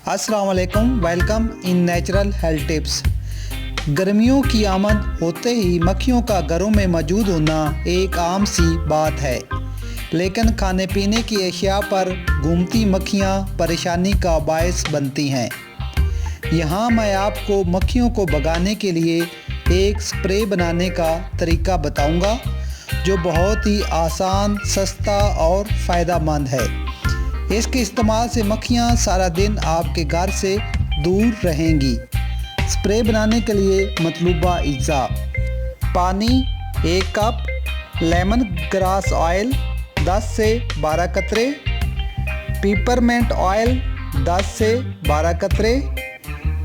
अस्सलाम वालेकुम, welcome in natural health tips. गर्मियों की आमद होते ही मक्खियों का घरों में मौजूद होना एक आम सी बात है, लेकिन खाने पीने की अशिया पर घूमती मक्खियाँ परेशानी का बायस बनती हैं। यहाँ मैं आपको मक्खियों को भगाने के लिए एक स्प्रे बनाने का तरीका बताऊँगा, जो बहुत ही आसान, सस्ता और फ़ायदेमंद है। इसके इस्तेमाल से मक्खियाँ सारा दिन आपके घर से दूर रहेंगी। स्प्रे बनाने के लिए मतलूबा अज्जा: पानी 1 कप, लेमन ग्रास ऑयल 10 से 12 कतरे, पिपरमेंट ऑयल 10 से 12 कतरे,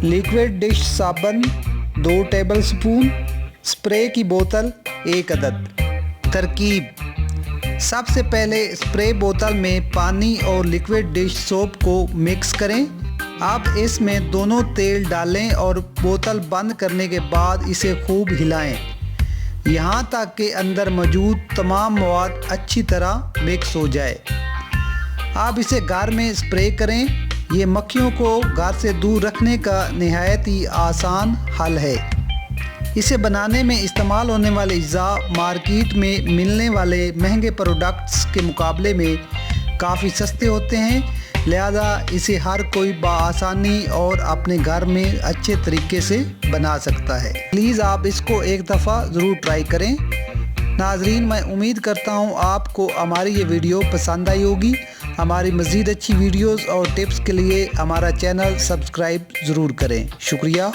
लिक्विड डिश साबुन 2 टेबलस्पून, स्प्रे की बोतल 1 अदद। तरकीब: सबसे पहले स्प्रे बोतल में पानी और लिक्विड डिश सोप को मिक्स करें। अब इसमें दोनों तेल डालें और बोतल बंद करने के बाद इसे खूब हिलाएं, यहाँ तक कि अंदर मौजूद तमाम मवाद अच्छी तरह मिक्स हो जाए। अब इसे घर में स्प्रे करें। ये मक्खियों को घर से दूर रखने का नहायत ही आसान हल है। इसे बनाने में इस्तेमाल होने वाले अज्जा मार्केट में मिलने वाले महंगे प्रोडक्ट्स के मुकाबले में काफ़ी सस्ते होते हैं, लिहाजा इसे हर कोई बआसानी और अपने घर में अच्छे तरीके से बना सकता है। प्लीज़ आप इसको एक दफ़ा ज़रूर ट्राई करें। नाजरीन, मैं उम्मीद करता हूँ आपको हमारी ये वीडियो पसंद आई होगी। हमारी मज़ीद अच्छी वीडियोज़ और टिप्स के लिए हमारा चैनल सब्सक्राइब ज़रूर करें। शुक्रिया।